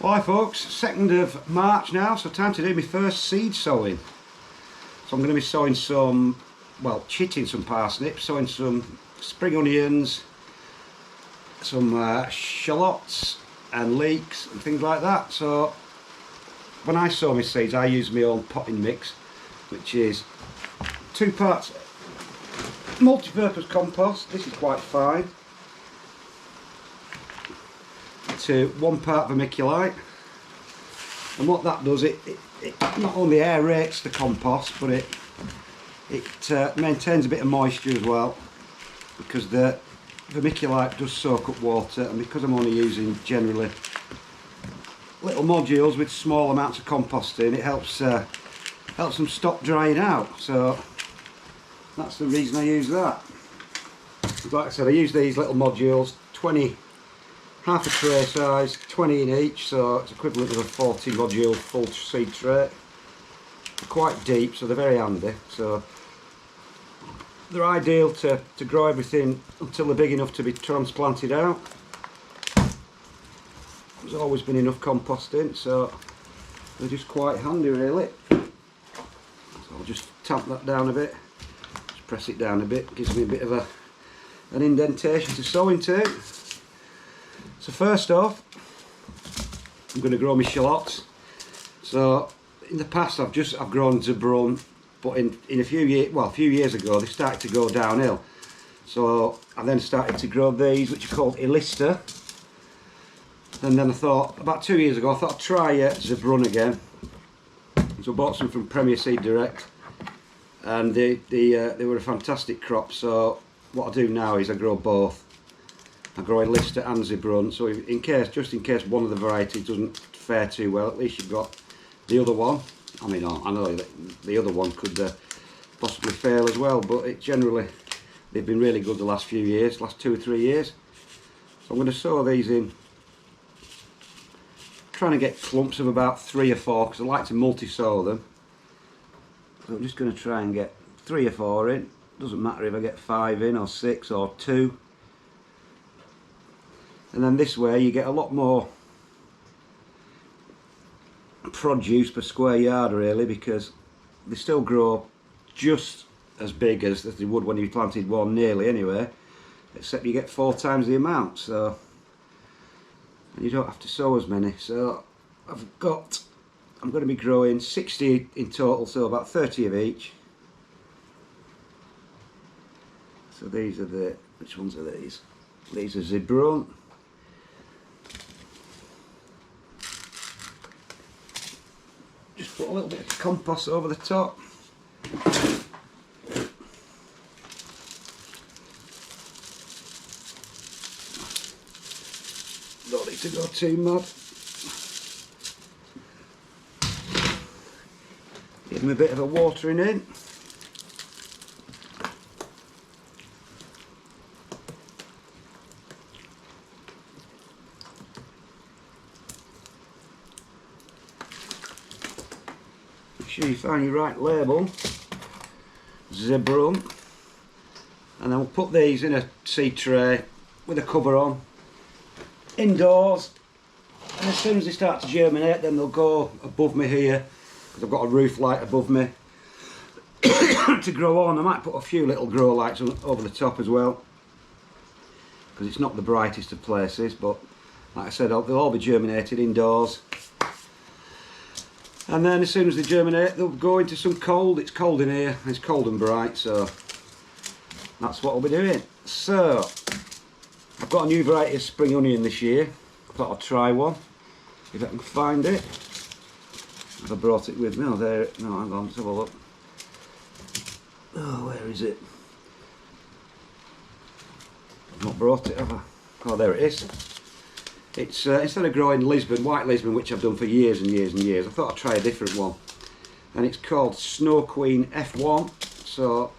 Hi folks, 2nd of March now, so time to do my first seed sowing. So I'm going to be sowing some, well, chitting some parsnips, sowing some spring onions, some shallots and leeks and things like that. So when I sow my seeds, I use my own potting mix, which is 2 parts multi-purpose compost, this is quite fine, to 1 part vermiculite. And what that does, it not only aerates the compost, but it maintains a bit of moisture as well, because the vermiculite does soak up water, and because I'm only using generally little modules with small amounts of compost in, it helps them stop drying out. So that's the reason I use that. Like I said, I use these little modules, 20, half a tray size, 20 in each, so it's equivalent of a 40 module full seed tray. They're quite deep, so they're very handy. So they're ideal to grow everything until they're big enough to be transplanted out. There's always been enough compost in, so they're just quite handy really. So I'll just tamp that down a bit, just press it down a bit, gives me a bit of an indentation to sow into. So first off, I'm going to grow my shallots. So in the past I've grown zebrun, but in a few years ago they started to go downhill. So I then started to grow these, which are called Elista. And then I thought, about 2 years ago, I thought I'd try zebrun again. So I bought some from Premier Seed Direct, and they were a fantastic crop. So what I do now is I grow both. I grow Elista and zebrun, so just in case one of the varieties doesn't fare too well, at least you've got the other one. I mean, I know that the other one could possibly fail as well, but they've been really good the last few years, last 2 or 3 years. So I'm going to sow these in, trying to get clumps of about 3 or 4, because I like to multi-sow them. So I'm just going to try and get 3 or 4 in. Doesn't matter if I get 5 in or 6 or 2. And then this way you get a lot more produce per square yard really, because they still grow just as big as they would when you planted one, nearly anyway, except you get 4 times the amount. So and you don't have to sow as many. So I'm going to be growing 60 in total, so about 30 of each. So these are which ones are these? These are zebrun. Just put a little bit of compost over the top. Don't need to go too mad. Give them a bit of a watering in. Make sure you find your right label, zebrun, and then we'll put these in a seed tray with a cover on, indoors, and as soon as they start to germinate, then they'll go above me here, because I've got a roof light above me to grow on. I might put a few little grow lights over the top as well, because it's not the brightest of places, but like I said, they'll all be germinated indoors. And then as soon as they germinate, they'll go into some cold. It's cold in here, it's cold and bright, so that's what I'll be doing. So I've got a new variety of spring onion this year. I thought I'd try one, if I can find it. Have I brought it with me? Oh, there. No, hang on, let's have a look. Oh, where is it? I've not brought it, have I? Oh, there it is. It's instead of growing white Lisbon, which I've done for years and years and years, I thought I'd try a different one. And it's called Snow Queen F1. So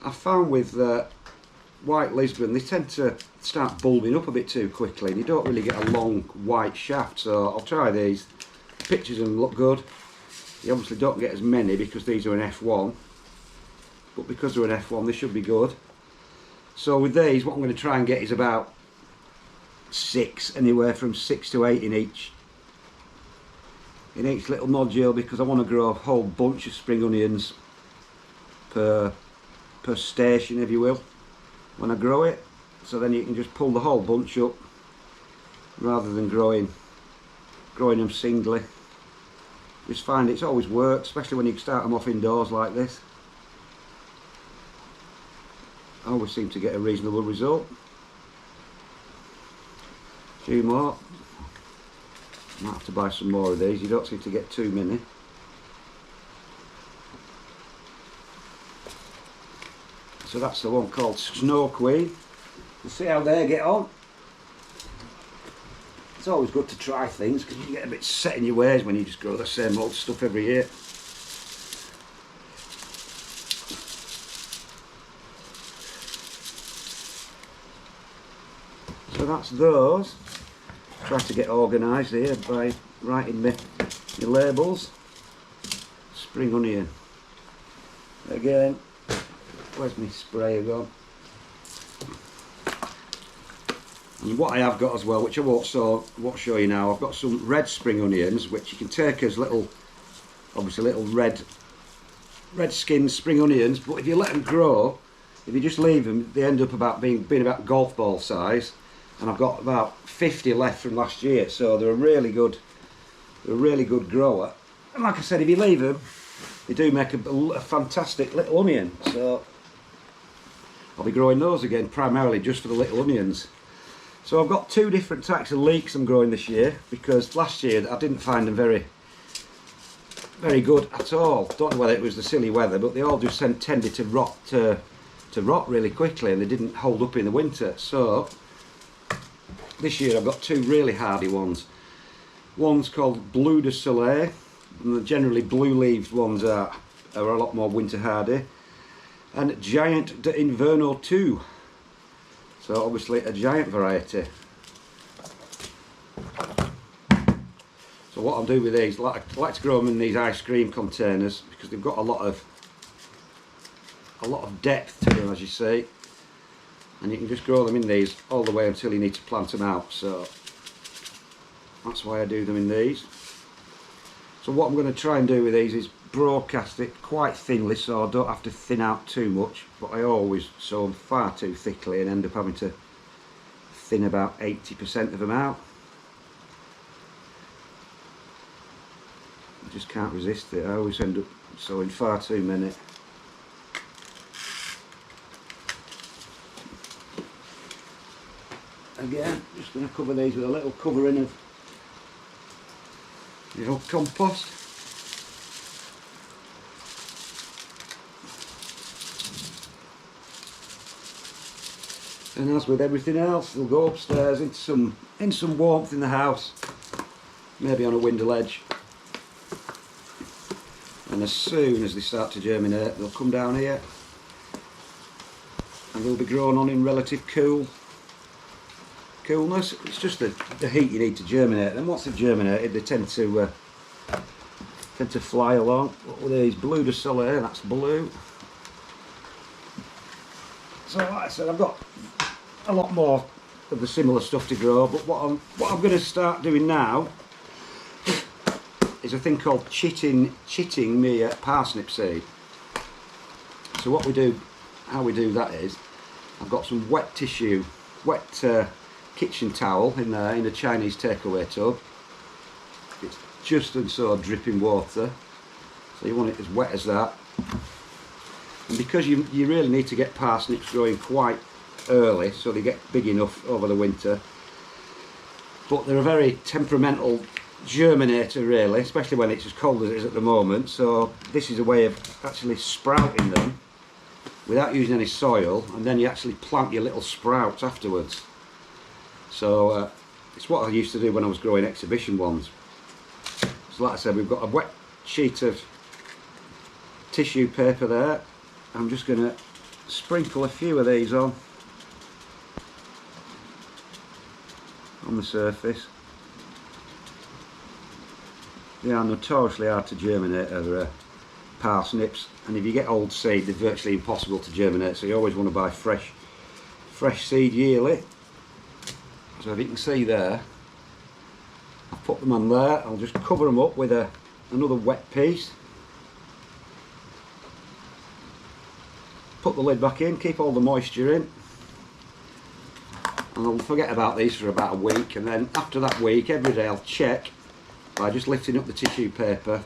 I found with white Lisbon, they tend to start bulbing up a bit too quickly, and you don't really get a long white shaft. So I'll try these. Pictures of them look good. You obviously don't get as many because these are an F1, but because they're an F1 they should be good. So with these, what I'm going to try and get is about 6, anywhere from 6 to 8 in each little module, because I want to grow a whole bunch of spring onions per station, if you will, when I grow it. So then you can just pull the whole bunch up rather than growing them singly. Just find it's always worked, especially when you start them off indoors like this. I always seem to get a reasonable result. A few more. Might have to buy some more of these, you don't seem to get too many. So that's the one called Snow Queen. We'll see how they get on. It's always good to try things because you get a bit set in your ways when you just grow the same old stuff every year. So that's those. Try to get organised here by writing my labels. Spring onion. Again, where's my sprayer gone? And what I have got as well, which I won't show you now, I've got some red spring onions, which you can take as little, obviously little red skinned spring onions, but if you let them grow, if you just leave them, they end up being about golf ball size. And I've got about 50 left from last year, so they're a really good grower. And like I said, if you leave them, they do make a fantastic little onion. So I'll be growing those again, primarily just for the little onions. So I've got 2 different types of leeks I'm growing this year, because last year I didn't find them very good at all. Don't know whether it was the silly weather, but they all just tended to rot really quickly, and they didn't hold up in the winter. So this year I've got 2 really hardy ones. One's called Bleu de Soleil, and generally blue-leaved ones are a lot more winter hardy, and Giant de Inverno 2. So obviously a giant variety. So what I'll do with these, I like to grow them in these ice cream containers because they've got a lot of depth to them, as you see, and you can just grow them in these all the way until you need to plant them out. So that's why I do them in these. So what I'm going to try and do with these is broadcast it quite thinly, so I don't have to thin out too much, but I always sow them far too thickly and end up having to thin about 80% of them out. I just can't resist it. I always end up sowing far too many. Again, just going to cover these with a little covering of the old compost. And as with everything else, they'll go upstairs in some warmth in the house, maybe on a window ledge. And as soon as they start to germinate, they'll come down here, and they'll be grown on in relative coolness. It's just the heat you need to germinate them. Once they've germinated, they tend to fly along. What were these? Bleu de Soleil, that's blue. So like I said, I've got a lot more of the similar stuff to grow, but what I'm going to start doing now is a thing called chitting me parsnip seed. So what we do, how we do that is, I've got some wet tissue, kitchen towel in there in a Chinese takeaway tub. It's just and so dripping water, so you want it as wet as that. And because you really need to get parsnips growing quite early so they get big enough over the winter, but they're a very temperamental germinator really, especially when it's as cold as it is at the moment. So this is a way of actually sprouting them without using any soil, and then you actually plant your little sprouts afterwards. So it's what I used to do when I was growing exhibition ones. So like I said, we've got a wet sheet of tissue paper there. I'm just going to sprinkle a few of these on the surface. They are notoriously hard to germinate, parsnips, and if you get old seed, they're virtually impossible to germinate, so you always want to buy fresh seed yearly. So if you can see there, I've put them on there. I'll just cover them up with another wet piece. Put the lid back in, keep all the moisture in. And I'll forget about these for about a week, and then after that week, every day I'll check by just lifting up the tissue paper,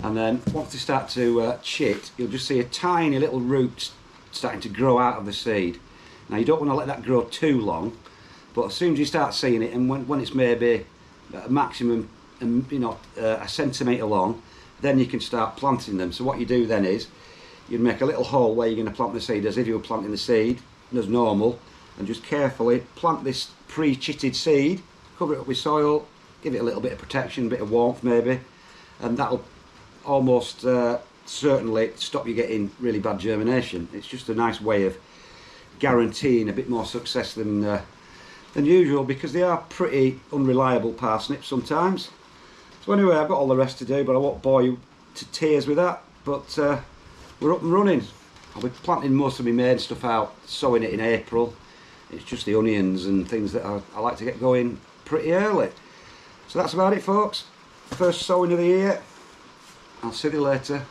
and then once they start to chit, you'll just see a tiny little root starting to grow out of the seed. Now you don't want to let that grow too long, but as soon as you start seeing it, and when it's maybe a maximum, a centimetre long, then you can start planting them. So what you do then is, you'd make a little hole where you're going to plant the seed as if you were planting the seed as normal, and just carefully plant this pre-chitted seed, cover it up with soil, give it a little bit of protection, a bit of warmth maybe, and that'll almost certainly stop you getting really bad germination. It's just a nice way of guaranteeing a bit more success than usual, because they are pretty unreliable parsnips sometimes. So anyway, I've got all the rest to do, but I won't bore you to tears with that. But we're up and running. I'll be planting most of my main stuff out, sowing it in April. It's just the onions and things that I like to get going pretty early. So that's about it, folks. First sowing of the year. I'll see you later.